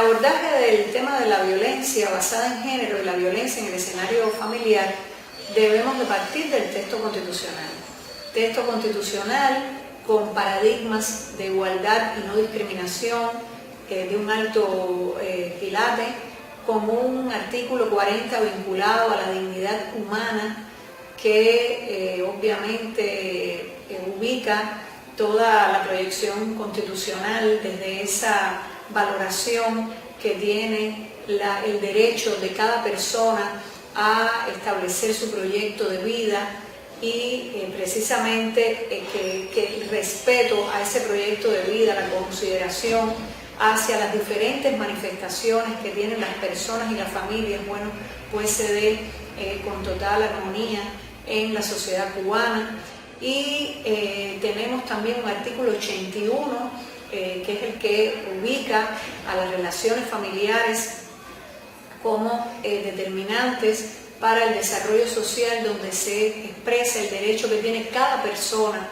abordaje del tema de la violencia basada en género y la violencia en el escenario familiar, debemos de partir del texto constitucional. Texto constitucional con paradigmas de igualdad y no discriminación, de un alto quilate, como un artículo 40 vinculado a la dignidad humana que obviamente ubica toda la proyección constitucional desde esa valoración que tiene el derecho de cada persona a establecer su proyecto de vida y precisamente que el respeto a ese proyecto de vida, la consideración hacia las diferentes manifestaciones que tienen las personas y las familias, bueno, pues se dé con total armonía en la sociedad cubana. Y tenemos también un artículo 81, que es el que ubica a las relaciones familiares como determinantes para el desarrollo social, donde se expresa el derecho que tiene cada persona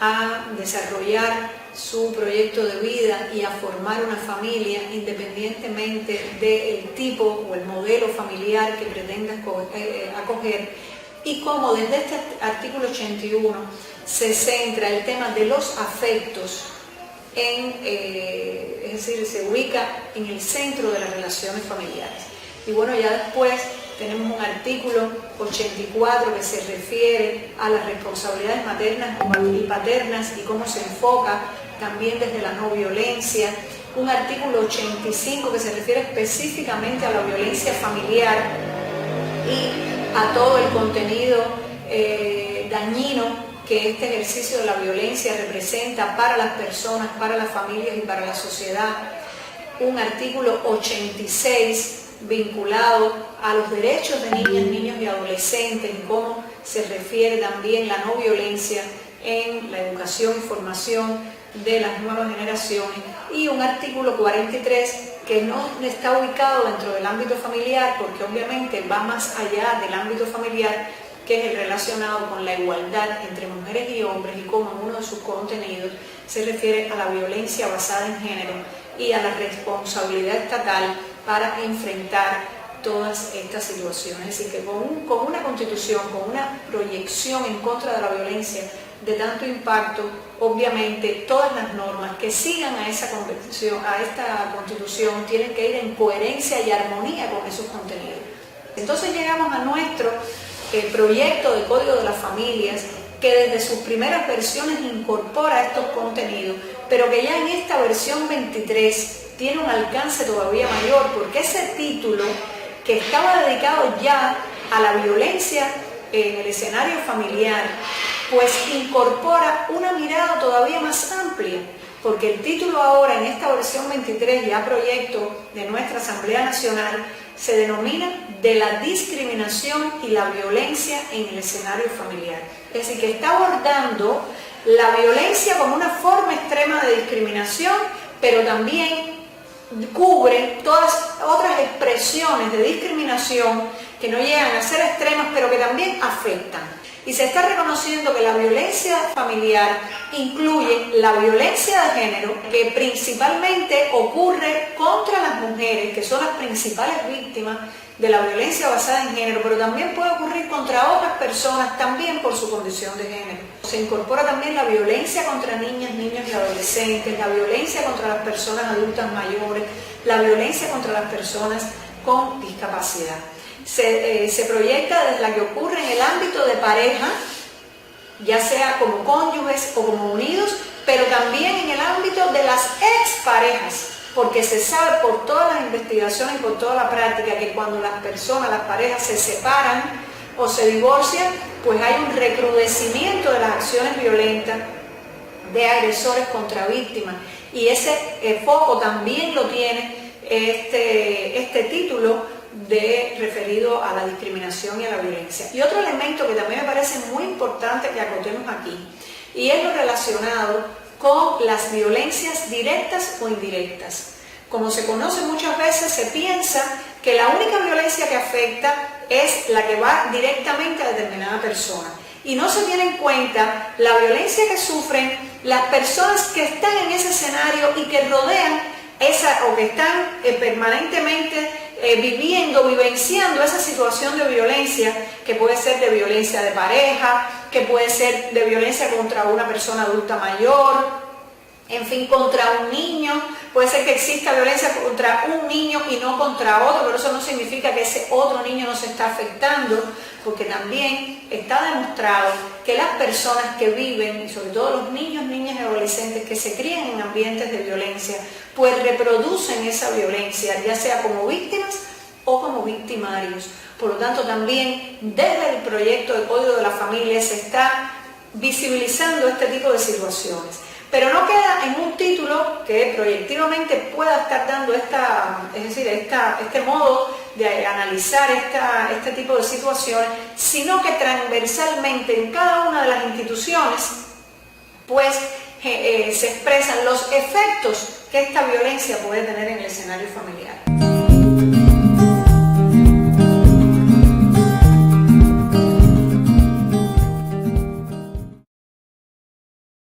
a desarrollar su proyecto de vida y a formar una familia independientemente del tipo o el modelo familiar que pretenda acoger, y cómo desde este artículo 81 se centra el tema de los afectos, es decir, se ubica en el centro de las relaciones familiares. Y bueno, ya después tenemos un artículo 84 que se refiere a las responsabilidades maternas y paternas y cómo se enfoca también desde la no violencia. Un artículo 85 que se refiere específicamente a la violencia familiar y a todo el contenido dañino que este ejercicio de la violencia representa para las personas, para las familias y para la sociedad. Un artículo 86 vinculado a los derechos de niñas, niños y adolescentes y cómo se refiere también la no violencia en la educación y formación de las nuevas generaciones, y un artículo 43 que no está ubicado dentro del ámbito familiar porque obviamente va más allá del ámbito familiar, que es el relacionado con la igualdad entre mujeres y hombres, y como uno de sus contenidos se refiere a la violencia basada en género y a la responsabilidad estatal para enfrentar todas estas situaciones. Es decir, que con una constitución, con una proyección en contra de la violencia de tanto impacto, obviamente todas las normas que sigan a esta constitución tienen que ir en coherencia y armonía con esos contenidos. Entonces llegamos a nuestro proyecto de Código de las Familias, que desde sus primeras versiones incorpora estos contenidos, pero que ya en esta versión 23 tiene un alcance todavía mayor, porque ese título, que estaba dedicado ya a la violencia en el escenario familiar, pues incorpora una mirada todavía más amplia, porque el título ahora en esta versión 23, ya proyecto de nuestra Asamblea Nacional, se denomina de la discriminación y la violencia en el escenario familiar. Es decir, que está abordando la violencia como una forma extrema de discriminación, pero también cubre todas otras expresiones de discriminación que no llegan a ser extremas, pero que también afectan. Y se está reconociendo que la violencia familiar incluye la violencia de género, que principalmente ocurre contra las mujeres, que son las principales víctimas de la violencia basada en género, pero también puede ocurrir contra otras personas, también por su condición de género. Se incorpora también la violencia contra niñas, niños y adolescentes, la violencia contra las personas adultas mayores, la violencia contra las personas con discapacidad. Se proyecta desde la que ocurre en el ámbito de pareja, ya sea como cónyuges o como unidos, pero también en el ámbito de las exparejas, porque se sabe por todas las investigaciones y por toda la práctica que cuando las parejas se separan o se divorcian, pues hay un recrudecimiento de las acciones violentas de agresores contra víctimas, y ese foco también lo tiene este título referido a la discriminación y a la violencia. Y otro elemento que también me parece muy importante que acotemos aquí, y es lo relacionado con las violencias directas o indirectas. Como se conoce muchas veces, se piensa que la única violencia que afecta es la que va directamente a determinada persona, y no se tiene en cuenta la violencia que sufren las personas que están en ese escenario y que rodean o que están permanentemente vivenciando esa situación de violencia, que puede ser de violencia de pareja, que puede ser de violencia contra una persona adulta mayor, en fin, contra un niño. Puede ser que exista violencia contra un niño y no contra otro, pero eso no significa que ese otro niño no se está afectando, porque también está demostrado que las personas que viven, y sobre todo los niños, niñas y adolescentes que se crían en ambientes de violencia, pues reproducen esa violencia, ya sea como víctimas o como victimarios. Por lo tanto, también desde el proyecto de Código de la Familia se está visibilizando este tipo de situaciones. Pero no queda en un título que proyectivamente pueda estar dando este modo de analizar este tipo de situaciones, sino que transversalmente en cada una de las instituciones pues se expresan los efectos que esta violencia puede tener en el escenario familiar.